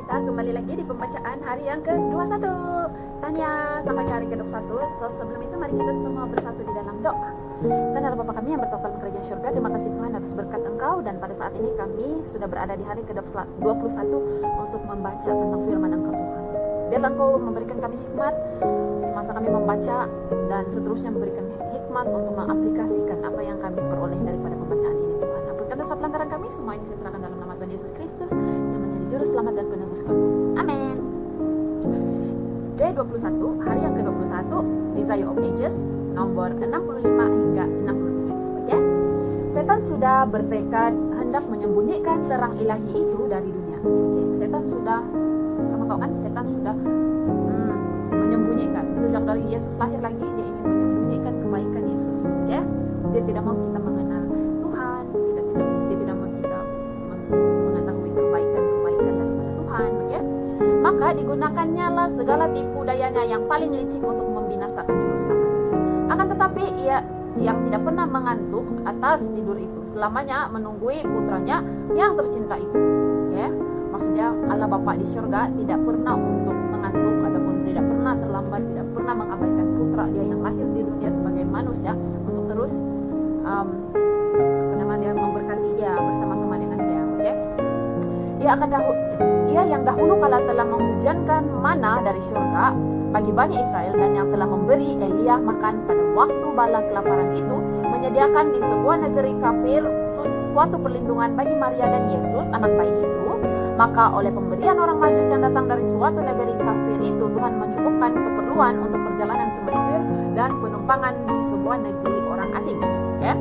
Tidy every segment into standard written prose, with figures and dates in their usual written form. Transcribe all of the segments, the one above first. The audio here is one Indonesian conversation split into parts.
Kita kembali lagi di pembacaan hari yang ke-21. Tanya sampai ke hari ke-21. So sebelum itu mari kita semua bersatu di dalam doa. Tuhan Allah Bapa kami yang bertotal kerajaan surga, terima kasih Tuhan atas berkat Engkau, dan pada saat ini kami sudah berada di hari ke-21 untuk membaca tentang firman Engkau Tuhan. Biarlah Engkau memberikan kami hikmat semasa kami membaca, dan seterusnya memberikan hikmat untuk mengaplikasikan apa yang kami peroleh daripada pembacaan ini Tuhan. Ampunkan dosa pelanggaran kami, semua ini saya serahkan dalam nama Tuhan Yesus Kristus yang menjadi juru selamat dan penebus kami. Amin. D21, hari yang ke-21, Desire of Ages, nomor 65 hingga 67. Oke? Setan sudah bertekad hendak menyembunyikan terang ilahi itu dari dunia. Oke, setan sudah, kamu tahu kan, setan sudah menyembunyikan. Sejak dari Yesus lahir lagi, dia ingin menyembunyikan kebaikan Yesus. Oke? Dia tidak mau kita mengenal Tuhan, dia tidak mau kita mengetahui kebaikan daripada Tuhan. Oke? Maka digunakannya lah segala tipu dayanya yang paling licik untuk membinasakan juru selamat. Akan tetapi ia yang tidak pernah mengantuk atas tidur itu, selamanya menunggui putranya yang tercinta itu. Ya, maksudnya Allah Bapa di surga tidak pernah untuk mengantuk ataupun tidak pernah terlambat, tidak pernah mengabaikan putra dia yang lahir di dunia sebagai manusia untuk terus memberkati dia bersama-sama dengan dia. Oke? Ia yang dahulu kala telah menghujankan mana dari surga bagi Bani Israel, dan yang telah memberi Elia makan pada waktu bala kelaparan itu, menyediakan di sebuah negeri kafir suatu perlindungan bagi Maria dan Yesus anak bayi itu. Maka oleh pemberian orang Majus yang datang dari suatu negeri kafir itu, Tuhan mencukupkan keperluan untuk perjalanan ke Mesir dan penumpangan di sebuah negeri orang asing. Ya.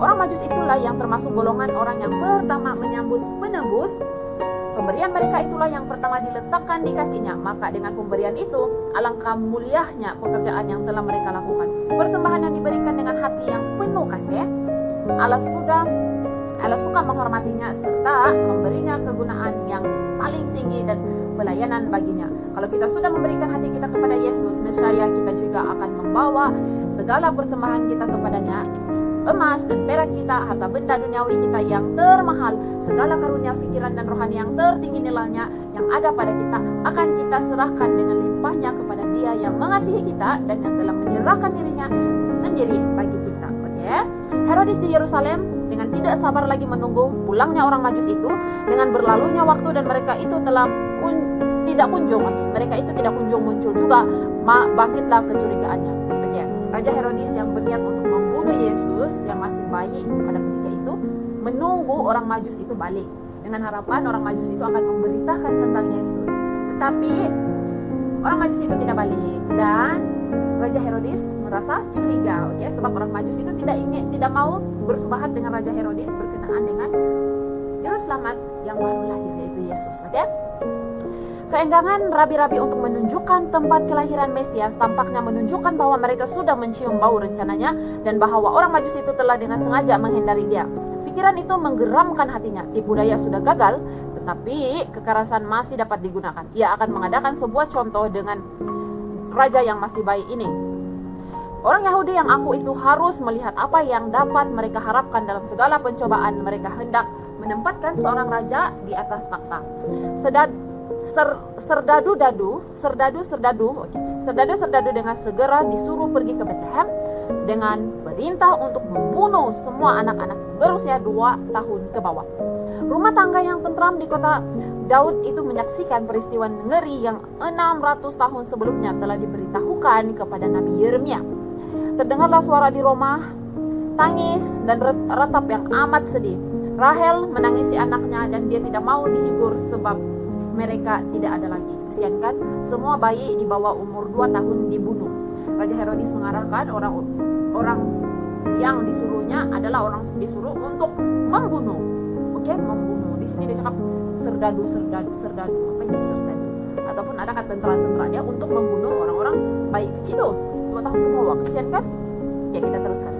Orang Majus itulah yang termasuk golongan orang yang pertama menyambut penebus. Pemberian mereka itulah yang pertama diletakkan di kakinya. Maka dengan pemberian itu, alangkah mulianya pekerjaan yang telah mereka lakukan. Persembahan yang diberikan dengan hati yang penuh kasih. Allah suka menghormatinya serta memberinya kegunaan yang paling tinggi dan pelayanan baginya. Kalau kita sudah memberikan hati kita kepada Yesus, nescaya kita juga akan membawa segala persembahan kita kepadanya. Emas dan perak kita, harta benda duniawi kita yang termahal, segala karunia pikiran dan rohani yang tertinggi nilainya yang ada pada kita, akan kita serahkan dengan limpahnya kepada Dia yang mengasihi kita dan yang telah menyerahkan dirinya sendiri bagi kita. Oke? Herodes di Yerusalem dengan tidak sabar lagi menunggu pulangnya orang Majus itu. Dengan berlalunya waktu dan mereka itu telah tidak kunjung lagi. Mereka itu tidak kunjung muncul juga, bangkitlah kecurigaannya. Oke? Raja Herodes yang berniat untuk membunuh Yesus yang masih bayi pada ketika itu, menunggu orang Majus itu balik dengan harapan orang Majus itu akan memberitakan tentang Yesus. Tetapi orang Majus itu tidak balik, dan Raja Herodes merasa curiga. Oke? Sebab orang Majus itu tidak mau bersubahat dengan Raja Herodes berkenaan dengan juru selamat yang baru lahir, yaitu Yesus. Oke? Keenggangan rabi-rabi untuk menunjukkan tempat kelahiran Mesias tampaknya menunjukkan bahwa mereka sudah mencium bau rencananya, dan bahwa orang Majus itu telah dengan sengaja menghindari dia. Pikiran itu menggeramkan hatinya. Tipu daya sudah gagal, tetapi kekerasan masih dapat digunakan. Ia akan mengadakan sebuah contoh dengan raja yang masih bayi ini. Orang Yahudi yang aku itu harus melihat apa yang dapat mereka harapkan dalam segala pencobaan. Mereka hendak menempatkan seorang raja di atas takhta. Serdadu dengan segera disuruh pergi ke Bethlehem dengan perintah untuk membunuh semua anak-anak berusia 2 tahun ke bawah. Rumah tangga yang tentram di kota Daud itu menyaksikan peristiwa ngeri yang 600 tahun sebelumnya telah diberitahukan kepada Nabi Yeremia. Terdengarlah suara di Roma, tangis dan ratap yang amat sedih. Rahel menangisi anaknya dan dia tidak mau dihibur sebab mereka tidak ada lagi. Kesian kan? Semua bayi di bawah umur 2 tahun dibunuh. Raja Herodes mengarahkan orang yang disuruhnya adalah orang disuruh untuk membunuh. Oke, membunuh. Di sini dia cakap serdadu. Apa itu serdadu? Ataupun ada kata tentara dia untuk membunuh orang-orang bayi kecil 2 tahun ke bawah. Kesian kan? Ya, kita teruskan.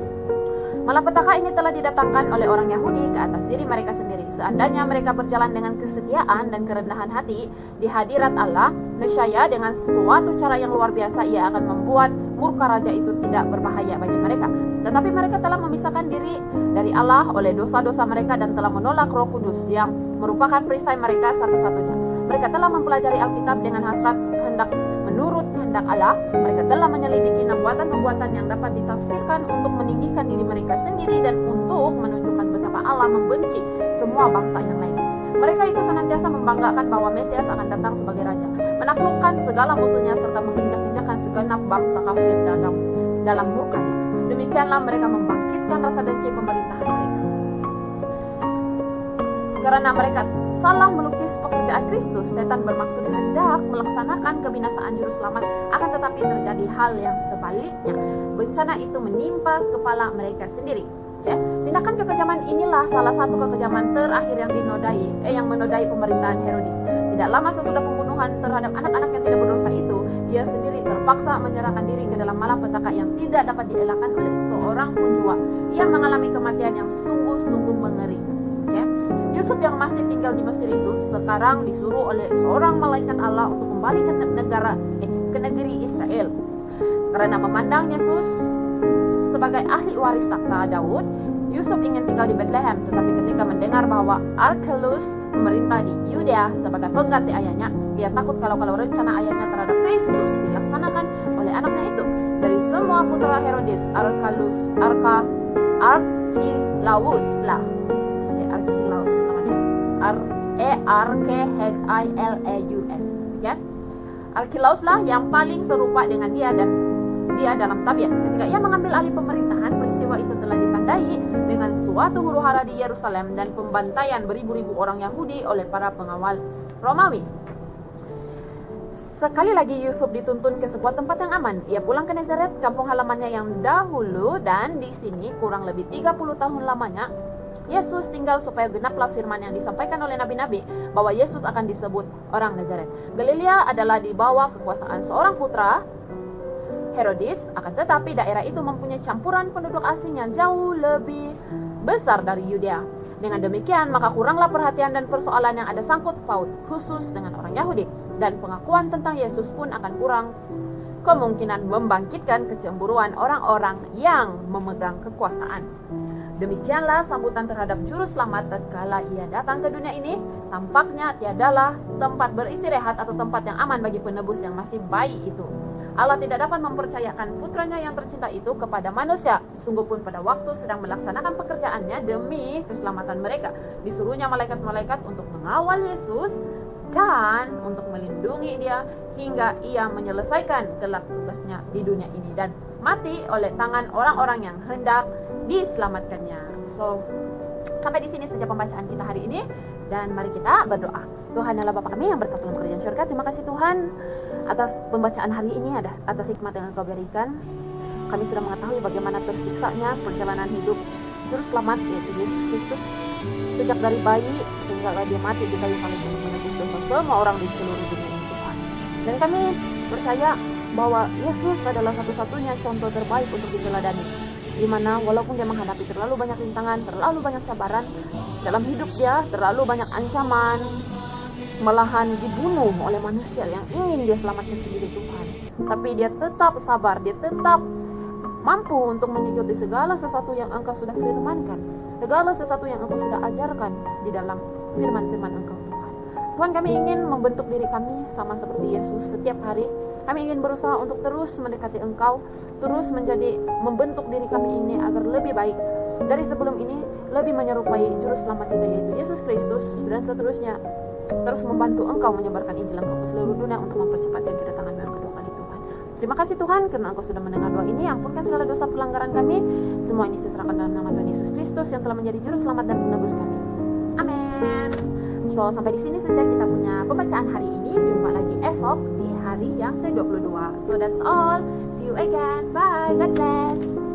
Malapetaka ini telah didatangkan oleh orang Yahudi ke atas diri mereka sendiri. Seandainya mereka berjalan dengan kesetiaan dan kerendahan hati di hadirat Allah, nescaya dengan suatu cara yang luar biasa ia akan membuat murka raja itu tidak berbahaya bagi mereka. Tetapi mereka telah memisahkan diri dari Allah oleh dosa-dosa mereka dan telah menolak Roh Kudus yang merupakan perisai mereka satu-satunya. Mereka telah mempelajari Alkitab dengan hasrat hendak menurut kehendak Allah. Mereka telah menyelidiki nubuatan-nubuatan yang dapat ditafsirkan untuk meninggikan diri mereka sendiri dan untuk menunjukkan betapa Allah membenci semua bangsa yang lain. Mereka itu senantiasa membanggakan bahwa Mesias akan datang sebagai raja, menaklukkan segala musuhnya serta menginjak-injakkan segenap bangsa kafir dalam murkanya. Demikianlah mereka membangkitkan rasa dengki pemerintahan mereka. Karena mereka salah melukis pekerjaan Kristus, setan bermaksud hendak melaksanakan kebinasaan juru selamat, akan tetapi terjadi hal yang sebaliknya. Bencana itu menimpa kepala mereka sendiri. Ya, tindakan kekejaman inilah salah satu kekejaman terakhir yang menodai pemerintahan Herodes. Tidak lama sesudah pembunuhan terhadap anak-anak yang tidak berdosa itu, ia sendiri terpaksa menyerahkan diri ke dalam malapetaka yang tidak dapat dielakkan oleh seorang pun jua. Ia mengalami kematian yang sungguh-sungguh mengerikan. Ya. Yusuf yang masih tinggal di Mesir itu sekarang disuruh oleh seorang malaikat Allah untuk kembali ke negeri Israel. Karena memandang Yesus sebagai ahli waris takhta Daud, Yusuf ingin tinggal di Bethlehem. Tetapi ketika mendengar bahwa Archelaus memerintah di Yudea sebagai pengganti ayahnya, dia takut kalau rencana ayahnya terhadap Kristus dilaksanakan oleh anaknya itu. Dari semua putra Herodes, Archelaus lah. Archelaus namanya. Archelaus, ya. Archelaus lah yang paling serupa dengan dia dalam tabiat. Ketika ia mengambil alih pemerintahan, peristiwa itu telah ditandai dengan suatu huru-hara di Yerusalem dan pembantaian beribu-ribu orang Yahudi oleh para pengawal Romawi. Sekali lagi Yusuf dituntun ke sebuah tempat yang aman. Ia pulang ke Nazaret, kampung halamannya yang dahulu, dan di sini kurang lebih 30 tahun lamanya Yesus tinggal supaya genaplah firman yang disampaikan oleh nabi-nabi bahwa Yesus akan disebut orang Nazaret. Galilea adalah di bawah kekuasaan seorang putra Herodes, akan tetapi daerah itu mempunyai campuran penduduk asing yang jauh lebih besar dari Yudea. Dengan demikian, maka kuranglah perhatian dan persoalan yang ada sangkut paut khusus dengan orang Yahudi, dan pengakuan tentang Yesus pun akan kurang kemungkinan membangkitkan kecemburuan orang-orang yang memegang kekuasaan. Demikianlah sambutan terhadap juru selamat tatkala ia datang ke dunia ini. Tampaknya tiadalah tempat beristirahat atau tempat yang aman bagi penebus yang masih bayi itu. Allah tidak dapat mempercayakan putranya yang tercinta itu kepada manusia. Sungguh pun pada waktu sedang melaksanakan pekerjaannya demi keselamatan mereka, disuruhnya malaikat-malaikat untuk mengawal Yesus dan untuk melindungi dia hingga ia menyelesaikan kelak tugasnya di dunia ini dan mati oleh tangan orang-orang yang hendak diselamatkannya. So, sampai di sini saja pembacaan kita hari ini, dan mari kita berdoa. Tuhan adalah Bapa kami yang berkat dalam kerajaan surga. Terima kasih Tuhan atas pembacaan hari ini, atas hikmat yang Engkau berikan. Kami sudah mengetahui bagaimana tersiksanya perjalanan hidup Juru Selamat, yaitu Yesus Kristus, sejak dari bayi sehingga dia mati di kayu salib untuk menebus dosa semua orang di seluruh dunia ini Tuhan. Dan kami percaya bahwa Yesus adalah satu-satunya contoh terbaik untuk diteladani, di mana walaupun dia menghadapi terlalu banyak rintangan, terlalu banyak cabaran dalam hidup dia, terlalu banyak ancaman, malahan dibunuh oleh manusia yang ingin dia selamatkan sendiri Tuhan, tapi dia tetap sabar, dia tetap mampu untuk mengikuti segala sesuatu yang Engkau sudah firmankan, segala sesuatu yang Engkau sudah ajarkan di dalam firman-firman Engkau Tuhan. Tuhan, kami ingin membentuk diri kami sama seperti Yesus setiap hari. Kami ingin berusaha untuk terus mendekati Engkau, terus membentuk diri kami ini agar lebih baik dari sebelum ini, lebih menyerupai Juru Selamat kita yaitu Yesus Kristus, dan seterusnya terus membantu Engkau menyebarkan Injil Engkau ke seluruh dunia untuk mempercepatkan kedatangan yang kedua kali Tuhan. Terima kasih Tuhan karena Engkau sudah mendengar doa ini. Ampunkan segala dosa pelanggaran kami. Semua ini saya serahkan dalam nama Tuhan Yesus Kristus yang telah menjadi Juru Selamat dan penebus kami. Amin. So, sampai di sini saja kita punya pembacaan hari ini. Jumpa lagi esok di hari yang ke-22. So, that's all. See you again. Bye. God bless.